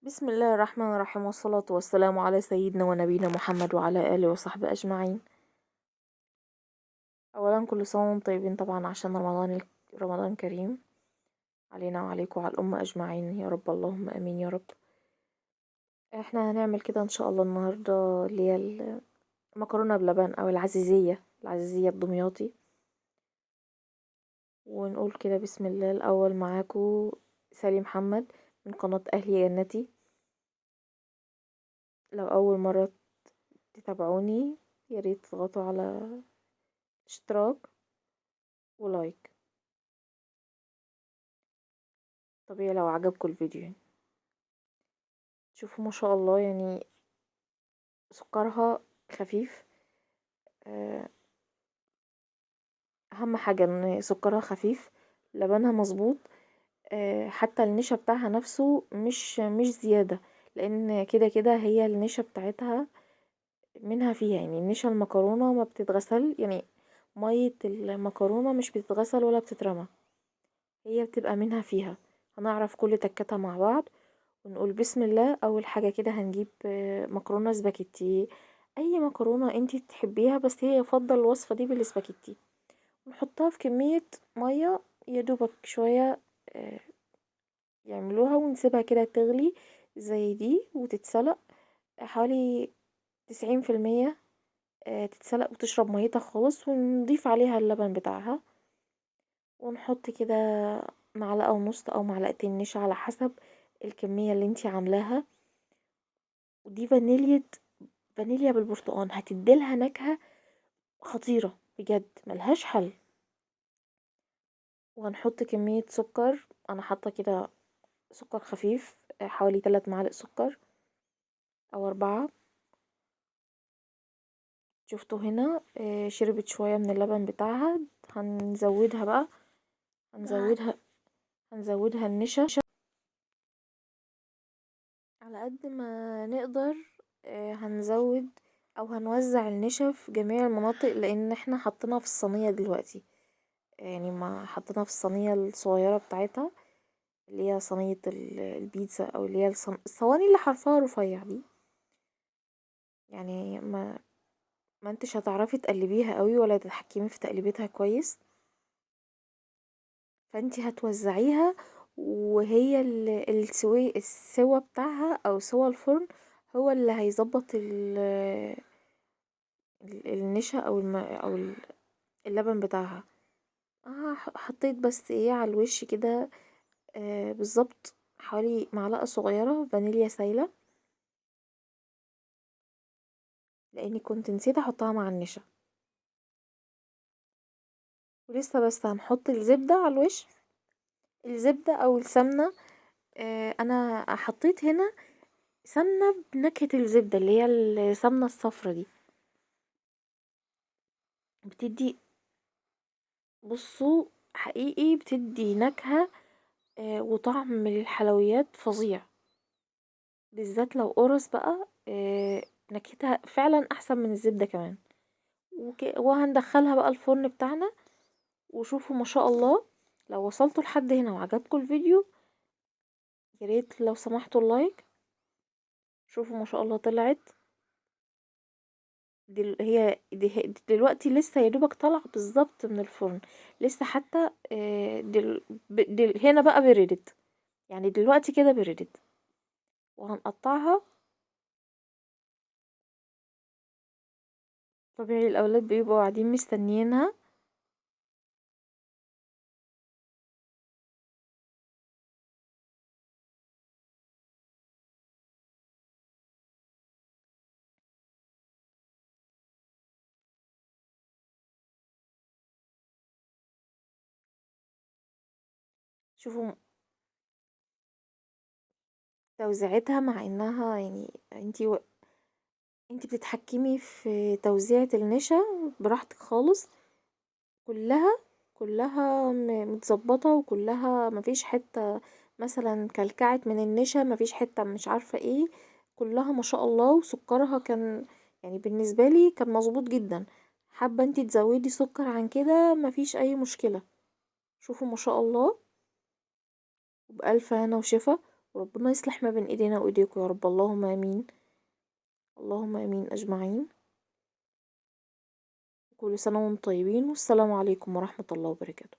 بسم الله الرحمن الرحيم، والصلاة والسلام على سيدنا ونبينا محمد وعلى آله وصحبه أجمعين. أولا كل سنة وانتم طيبين، طبعا عشان رمضان كريم علينا وعليكم وعلى الأمة أجمعين يا رب، اللهم أمين يا رب. احنا هنعمل كده إن شاء الله النهاردة اللي هي المكرونة بلبن أو العزيزية الدمياطي. ونقول كده بسم الله. الأول معاكم سالي محمد من قناة أهلي جنتي. لو أول مرة تتابعوني ياريت تضغطوا على اشتراك ولايك. طبيعي لو عجبكم الفيديو يعني. شوفوا ما شاء الله، يعني سكرها خفيف. آه، اهم حاجة ان سكرها خفيف، لبنها مظبوط. حتى النشا بتاعها نفسه مش زيادة، لان كده كده هي النشا بتاعتها منها فيها، يعني نشا المكرونة ما بتتغسل، يعني مية المكرونة مش بتتغسل ولا بتترمى، هي بتبقى منها فيها. هنعرف كل تكتها مع بعض ونقول بسم الله. اول حاجة كده هنجيب مكرونة سباكيتي، اي مكرونة انتي تحبيها، بس هي يفضل الوصفة دي بالسباكيتي. ونحطها في كمية مية يدوبك شوية آه، يعملوها، ونسيبها كده تغلي زي دي وتتسلق حوالي 90%. تتسلق وتشرب ميتها خالص، ونضيف عليها اللبن بتاعها، ونحط كده معلقة ونص او معلقتين نشا على حسب الكمية اللي انتي عاملاها. ودي فانيليا بالبرتقال، هتديلها نكهة خطيرة بجد ملهاش حل. وهنحط كمية سكر، انا حاطة كده سكر خفيف، حوالي 3 معالق سكر او 4. شفتوا هنا شربت شوية من اللبن بتاعها. هنزودها بقى، هنزودها هنزودها النشا على قد ما نقدر. هنزود او هنوزع النشا في جميع المناطق، لان احنا حطيناها في الصينية دلوقتي، يعني ما حطيناها في الصينية الصغيرة بتاعتها، اللي هي صينية البيتزا، او اللي هي الصواني اللي حرفها رفيع دي. يعني ما انتش هتعرفي تقلبيها قوي ولا تتحكمي في تقليبتها كويس، فانتي هتوزعيها. وهي السوا بتاعها او سوا الفرن هو اللي هيظبط النشا او اللبن بتاعها. حطيت بس ايه على الوش كده بالظبط حوالي معلقة صغيرة فانيليا سايلة، لاني كنت نسيت احطها مع النشا. ولسه بس هنحط الزبدة على الوش، الزبدة او السمنة. انا حطيت هنا سمنة بنكهة الزبدة، اللي هي السمنة الصفرة دي، بتدي، بصوا، حقيقي بتدي نكهة وطعم للحلويات فظيع، بالذات لو قرص بقى. نكهتها فعلا احسن من الزبدة كمان. وهندخلها بقى الفرن بتاعنا. وشوفوا ما شاء الله، لو وصلتوا لحد هنا وعجبكم الفيديو ياريت لو سمحتوا اللايك. شوفوا ما شاء الله طلعت دلوقتي لسه يدوبك طالعه بالظبط من الفرن، لسه حتى هنا بقى بردت، يعني دلوقتي كده بردت. وهنقطعها. طبيعي الاولاد بيبقوا قاعدين مستنيينها. شوفوا توزيعتها، مع انها يعني انتي بتتحكمي في توزيعة النشا براحتك خالص. كلها متظبطة، وكلها مفيش حتة مثلا كلكعت من النشا، مفيش حتة مش عارفة ايه. كلها ما شاء الله. وسكرها كان يعني بالنسبة لي كان مظبوط جدا. حابة انتي تزودي سكر عن كده مفيش اي مشكلة. شوفوا ما شاء الله، وبألف هنا وشفا. وربنا يصلح ما بين ايدينا وايديكم يا رب. اللهم امين، اللهم امين اجمعين. كل سنة وانتم طيبين، والسلام عليكم ورحمة الله وبركاته.